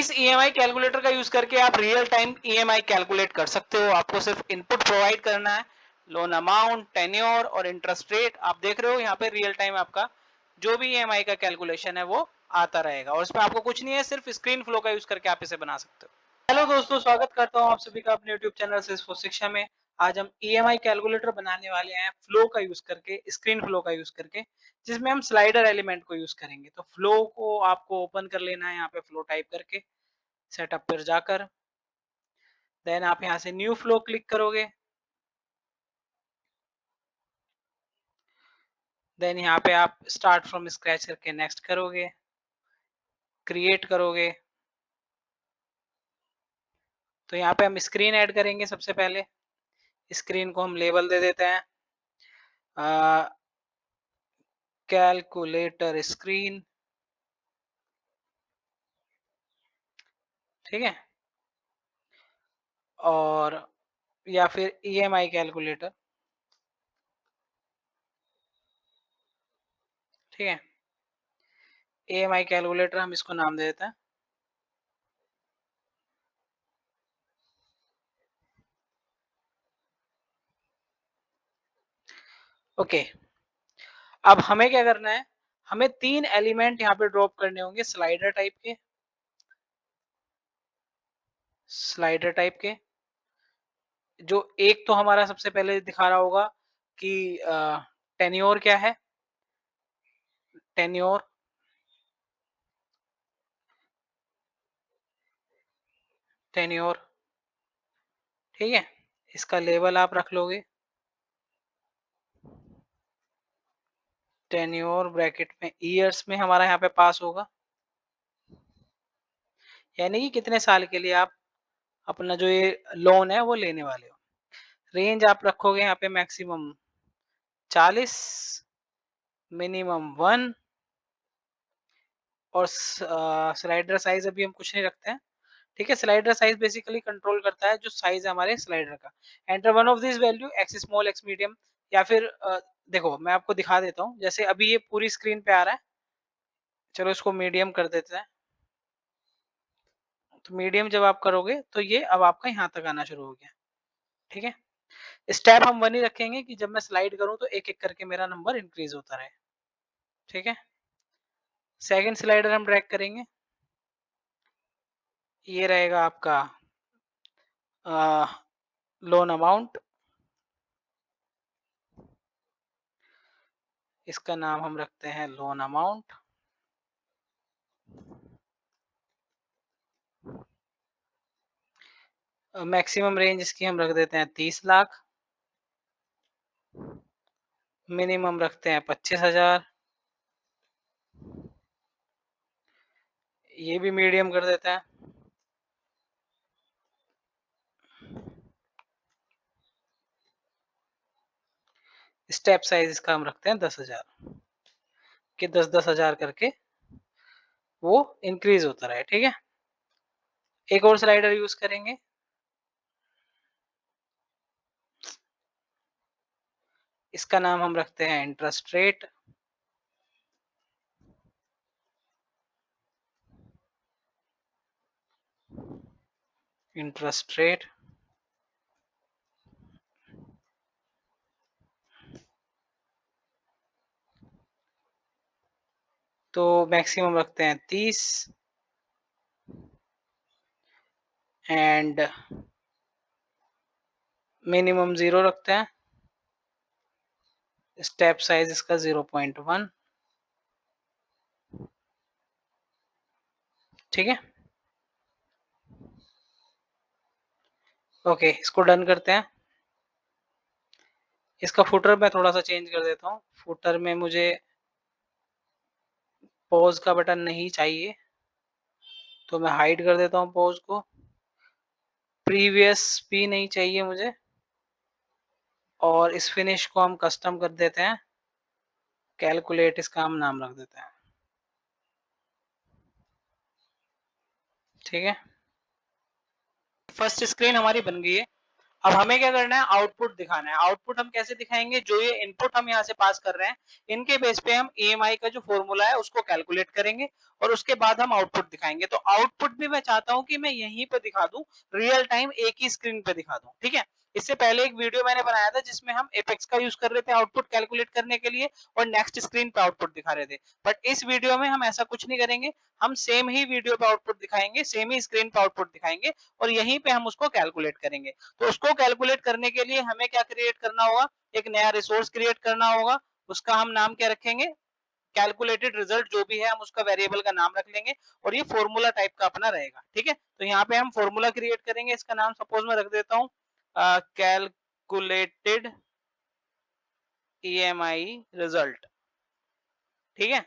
इस EMI calculator का use करके आप रियल टाइम ईएमआई कैलकुलेट कर सकते हो। आपको सिर्फ इनपुट प्रोवाइड करना है, लोन अमाउंट, टेन्योर और इंटरेस्ट रेट। आप देख रहे हो यहाँ पे रियल टाइम आपका जो भी ईएमआई का कैलकुलेशन है वो आता रहेगा, और इसमें आपको कुछ नहीं है, सिर्फ स्क्रीन फ्लो का यूज करके आप इसे बना सकते हो। हेलो दोस्तों, स्वागत करता हूँ आप सभी का अपने यूट्यूब चैनल सिस्फो शिक्षा में। आज हम ईएमआई कैलकुलेटर बनाने वाले हैं फ्लो का यूज करके, स्क्रीन फ्लो का यूज करके, जिसमें हम स्लाइडर एलिमेंट को यूज करेंगे। तो फ्लो को आपको ओपन कर लेना है, यहाँ पे फ्लो टाइप करके सेटअप पर जाकर, देन आप यहाँ से न्यू फ्लो क्लिक करोगे। देन यहाँ पे आप स्टार्ट फ्रॉम स्क्रैच करके नेक्स्ट करोगे, क्रिएट करोगे। तो यहाँ पे हम स्क्रीन ऐड करेंगे। सबसे पहले स्क्रीन को हम लेबल दे देते हैं कैलकुलेटर स्क्रीन, ठीक है, और या फिर ईएमआई कैलकुलेटर, ठीक है। ईएमआई कैलकुलेटर हम इसको नाम दे देते हैं। ओके, अब हमें क्या करना है, हमें 3 एलिमेंट यहाँ पे ड्रॉप करने होंगे स्लाइडर टाइप के। स्लाइडर टाइप के जो एक तो हमारा सबसे पहले दिखा रहा होगा कि टेन्योर क्या है, टेन्योर, टेन्योर, ठीक है। इसका लेबल आप रख लोगे टेन्योर ब्रैकेट में ईयर्स में हमारा यहाँ पे पास होगा, यानी कि कितने साल के लिए आप अपना जो ये लोन है वो लेने वाले हो। रेंज आप रखोगे यहाँ पे मैक्सिमम 40, मिनिमम 1, और स्लाइडर साइज अभी हम कुछ नहीं रखते हैं, ठीक है। स्लाइडर साइज बेसिकली कंट्रोल करता है जो साइज है हमारे स्लाइडर का। Enter one of this value, x small x medium, या फिर देखो मैं आपको दिखा देता हूँ। जैसे अभी ये पूरी स्क्रीन पे आ रहा है, चलो इसको मीडियम कर देते हैं। तो मीडियम जब आप करोगे तो ये अब आपका यहाँ तक आना शुरू हो गया, ठीक है। स्टेप हम 1 ही रखेंगे कि जब मैं स्लाइड करूँ तो एक एक करके मेरा नंबर इंक्रीज होता रहे, ठीक है। सेकंड स्लाइडर हम ड्रैग करेंगे, ये रहेगा आपका लोन अमाउंट। इसका नाम हम रखते हैं लोन अमाउंट। मैक्सिमम रेंज इसकी हम रख देते हैं 30 लाख, मिनिमम रखते हैं 25,000, ये भी मीडियम कर देते हैं। स्टेप साइज इसका हम रखते हैं 10,000, कि 10,000 करके वो इंक्रीज होता रहे, ठीक है। एक और स्लाइडर यूज करेंगे, इसका नाम हम रखते हैं इंटरेस्ट रेट। इंटरेस्ट रेट तो मैक्सिमम रखते हैं 30 एंड मिनिमम 0 रखते हैं। स्टेप साइज इसका 0.1, ठीक है। ओके, इसको डन करते हैं। इसका फुटर मैं थोड़ा सा चेंज कर देता हूँ। फुटर में मुझे पॉज का बटन नहीं चाहिए, तो मैं हाइड कर देता हूँ पॉज को। प्रीवियस भी नहीं चाहिए मुझे, और इस फिनिश को हम कस्टम कर देते हैं, कैलकुलेट इसका हम नाम रख देते हैं, ठीक है। फर्स्ट स्क्रीन हमारी बन गई है। अब हमें क्या करना है, आउटपुट दिखाना है। आउटपुट हम कैसे दिखाएंगे, जो ये इनपुट हम यहाँ से पास कर रहे हैं इनके बेस पे हम ईएमआई का जो फॉर्मूला है उसको कैलकुलेट करेंगे और उसके बाद हम आउटपुट दिखाएंगे। तो आउटपुट भी मैं चाहता हूं कि मैं यहीं पे दिखा दूं, रियल टाइम एक ही स्क्रीन पे दिखा दूं, ठीक है। इससे पहले एक वीडियो मैंने बनाया था जिसमें हम एपेक्स का यूज कर रहे थे आउटपुट कैलकुलेट करने के लिए और नेक्स्ट स्क्रीन पे आउटपुट दिखा रहे थे, बट इस वीडियो में हम ऐसा कुछ नहीं करेंगे। हम सेम ही वीडियो पे आउटपुट दिखाएंगे, सेम ही स्क्रीन पे आउटपुट दिखाएंगे और यहीं पे हम उसको कैलकुलेट करेंगे। तो उसको कैलकुलेट करने के लिए हमें क्या क्रिएट करना होगा, एक नया रिसोर्स क्रिएट करना होगा। उसका हम नाम क्या रखेंगे, कैलकुलेटेड रिजल्ट, जो भी है हम उसका वेरिएबल का नाम रख लेंगे और ये फॉर्मूला टाइप का अपना रहेगा, ठीक है। तो यहाँ पे हम फॉर्मूला क्रिएट करेंगे, इसका नाम सपोज मैं रख देता हूँ कैलकुलेटेड ईएमआई रिजल्ट, ठीक है।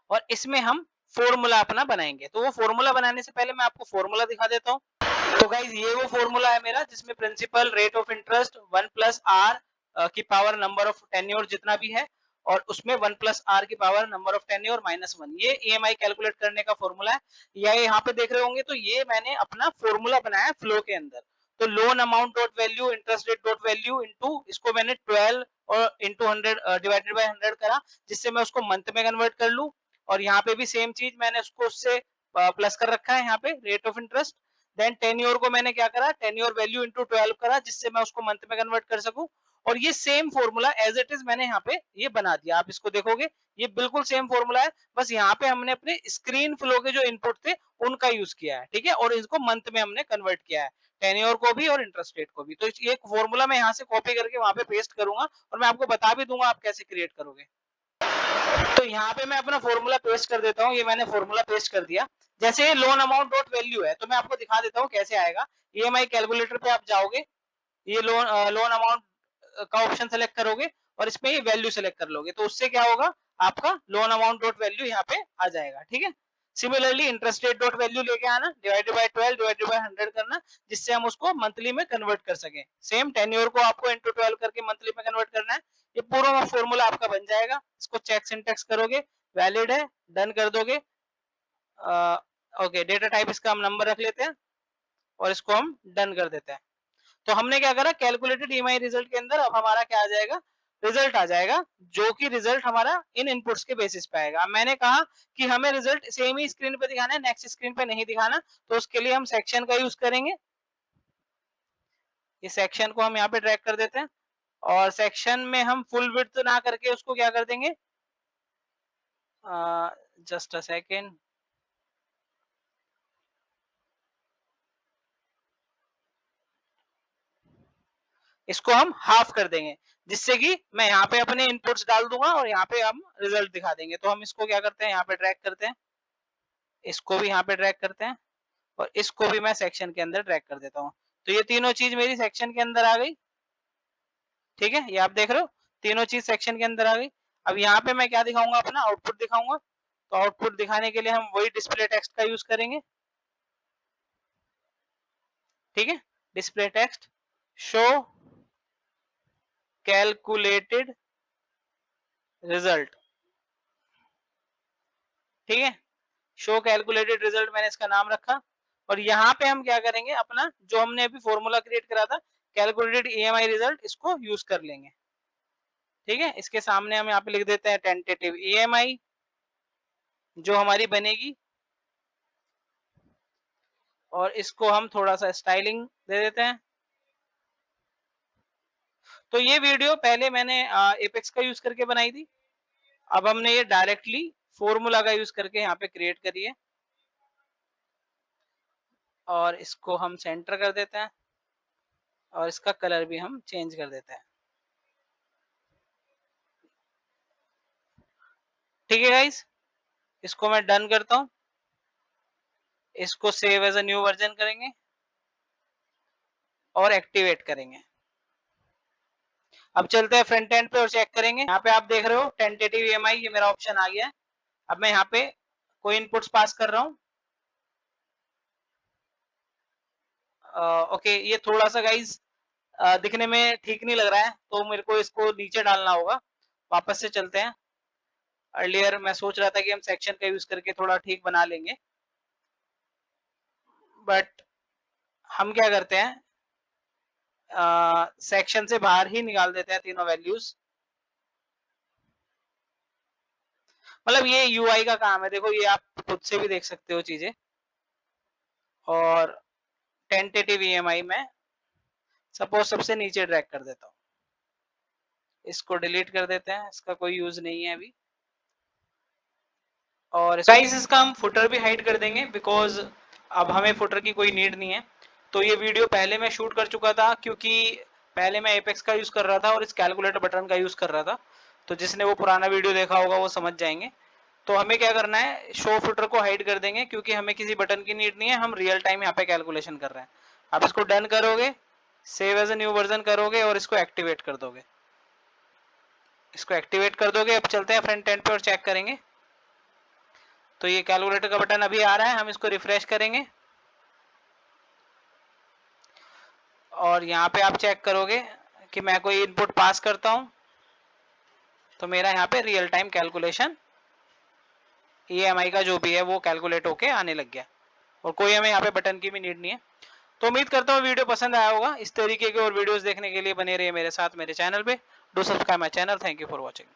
और इसमें हम फॉर्मूला अपना बनाएंगे। तो वो फॉर्मूला बनाने से पहले मैं आपको फॉर्मूला दिखा देता हूँ। तो गाइज ये वो फॉर्मूला है मेरा जिसमें principal rate of interest 1 plus R की पावर नंबर ऑफ टेन्योर जितना भी है और उसमें 1 प्लस आर की power number of tenure minus 1, ये ईएमआई कैलकुलेट करने का फॉर्मूला है। या यहाँ पे देख रहे होंगे तो ये मैंने अपना फॉर्मूला बनाया फ्लो के अंदर। तो loan amount dot value interest rate dot value into इसको मैंने 12 और इनटू 100 डिवाइडेड बाय 100 करा, जिससे मैं उसको मंथ में कन्वर्ट कर लूं। और यहाँ पे भी सेम चीज मैंने उसको उससे प्लस कर रखा है यहाँ पे rate of interest. Then tenure को मैंने क्या करा, टेन्योर वैल्यू इनटू 12 करा, जिससे मैं उसको मंथ में कन्वर्ट कर सकूं। और ये same formula as it is मैंने यहाँ पे ये बना दिया। आप इसको देखोगे ये बिल्कुल सेम फॉर्मूला है, बस यहाँ पे हमने अपने स्क्रीन फ्लो के जो इनपुट थे उनका यूज किया है, ठीक है। और इसको मंथ में हमने कन्वर्ट किया है, टेन्योर को भी और इंटरेस्ट रेट को भी। तो ये फॉर्मूला मैं यहाँ से कॉपी करके वहां पे पेस्ट करूंगा और मैं आपको बता भी दूंगा आप कैसे क्रिएट करोगे। तो यहाँ पे मैं अपना फॉर्मूला पेस्ट कर देता हूँ, ये मैंने फॉर्मूला पेस्ट कर दिया। जैसे लोन अमाउंट डॉट वैल्यू है तो मैं आपको दिखा देता हूँ कैसे आएगा। ईएमआई कैलकुलेटर पे आप जाओगे, ये लोन अमाउंट का ऑप्शन सेलेक्ट करोगे और इसमें ये वैल्यू सेलेक्ट कर लोगे, तो उससे क्या होगा, आपका लोन अमाउंट डॉट वैल्यू यहाँ पे आ जाएगा, ठीक है। Similarly interest rate dot value लेके आना, डिवाइडेड बाय 12 डिवाइडेड बाय 100 करना, जिससे हम उसको मंथली में कन्वर्ट कर सके। सेम टेन्योर को आपको इनटू 12 करके मंथली में कन्वर्ट करना है। ये पूरा फॉर्मूला आपका बन जाएगा। इसको चेक सिंटैक्स करोगे, वैलिड है, डन कर दोगे। ओके, डेटा टाइप इसका हम नंबर रख लेते हैं और इसको हम डन कर देते हैं। तो हमने क्या करा, कैलकुलेटेड ईएमआई रिजल्ट के अंदर अब हमारा क्या आ जाएगा, रिजल्ट आ जाएगा, जो कि रिजल्ट हमारा इन इनपुट्स के बेसिस पे आएगा। मैंने कहा कि हमें रिजल्ट सेम ही स्क्रीन पे दिखाना है, नेक्स्ट स्क्रीन पे नहीं दिखाना, तो उसके लिए हम सेक्शन का यूज करेंगे। ये सेक्शन को हम यहाँ पे ड्रैग कर देते हैं और सेक्शन में हम फुल विड्थ ना करके उसको क्या कर देंगे, जस्ट अ सेकेंड, इसको हम हाफ कर देंगे, जिससे कि मैं यहाँ पे अपने इनपुट्स डाल दूंगा और यहाँ पे हम रिजल्ट दिखा देंगे। तो हम इसको क्या करते हैं, यहाँ पे ड्रैग करते हैं, इसको भी यहाँ पे ड्रैग करते हैं और इसको भी मैं सेक्शन के अंदर ड्रैग कर देता हूँ। तो ये तीनों चीज मेरी सेक्शन के अंदर आ गई, ठीक है। ये आप देख रहे हो तीनों चीज सेक्शन के अंदर आ गई। अब यहाँ पे मैं क्या दिखाऊंगा, अपना आउटपुट दिखाऊंगा। तो आउटपुट दिखाने के लिए हम वही डिस्प्ले टेक्स्ट का यूज करेंगे, ठीक है। Display text show calculated result, ठीक है। शो कैलकुलेटेड रिजल्ट मैंने इसका नाम रखा। और यहाँ पे हम क्या करेंगे, अपना जो हमने अभी फॉर्मूला क्रिएट करा था कैलकुलेटेड ईएमआई रिजल्ट, इसको यूज कर लेंगे, ठीक है। इसके सामने हम यहाँ पे लिख देते हैं टेंटेटिव ईएमआई जो हमारी बनेगी, और इसको हम थोड़ा सा स्टाइलिंग दे देते हैं। तो ये वीडियो पहले मैंने एपेक्स का यूज करके बनाई थी, अब हमने ये डायरेक्टली फॉर्मूला का यूज करके यहाँ पे क्रिएट करी है। और इसको हम सेंटर कर देते हैं और इसका कलर भी हम चेंज कर देते हैं, ठीक है गाइस। इसको मैं डन करता हूँ, इसको save as a new version करेंगे और एक्टिवेट करेंगे। अब चलते हैं फ्रंट एंड पे और चेक करेंगे। यहाँ पे आप देख रहे हो टेंटेटिव ईएमआई, ये मेरा ऑप्शन आ गया है। अब मैं यहाँ पे कोई इनपुट्स पास कर रहा हूँ। ओके, ये थोड़ा सा गाइज दिखने में ठीक नहीं लग रहा है, तो मेरे को इसको नीचे डालना होगा। वापस से चलते हैं। अर्लियर मैं सोच रहा था कि हम सेक्शन का यूज करके थोड़ा ठीक बना लेंगे, बट हम क्या करते हैं, सेक्शन से बाहर ही निकाल देते हैं तीनों वैल्यूज। मतलब ये यूआई का काम है, देखो ये आप खुद से भी देख सकते हो चीजें। और टेंटेटिव ईएमआई में सपोज सबसे नीचे ड्रैग कर देता हूँ, इसको डिलीट कर देते हैं, इसका कोई यूज नहीं है अभी। और गाइस इसका हम फुटर भी हाइड कर देंगे बिकॉज अब हमें फुटर की कोई नीड नहीं है। तो ये वीडियो पहले मैं शूट कर चुका था, क्योंकि पहले मैं एपेक्स का यूज कर रहा था और इस कैलकुलेटर बटन का यूज कर रहा था। तो जिसने वो पुराना वीडियो देखा होगा वो समझ जाएंगे। तो हमें क्या करना है, शो फुटर को हाइड कर देंगे, क्योंकि हमें किसी बटन की नीड नहीं है, हम रियल टाइम यहाँ पे कैलकुलेशन कर रहे हैं। आप इसको डन करोगे, save as a new version करोगे और इसको एक्टिवेट कर दोगे। इसको एक्टिवेट कर दोगे। अब चलते हैं फ्रंट एंड पे और चेक करेंगे। तो ये कैलकुलेटर का बटन अभी आ रहा है, हम इसको रिफ्रेश करेंगे और यहाँ पे आप चेक करोगे कि मैं कोई इनपुट पास करता हूँ तो मेरा यहाँ पे रियल टाइम कैलकुलेशन ईएमआई का जो भी है वो कैलकुलेट होके आने लग गया और कोई हमें यहाँ पे बटन की भी नीड नहीं है। तो उम्मीद करता हूँ वीडियो पसंद आया होगा। इस तरीके के और वीडियोस देखने के लिए बने रहिए मेरे साथ मेरे चैनल पे। Do subscribe my channel. Thank you for watching.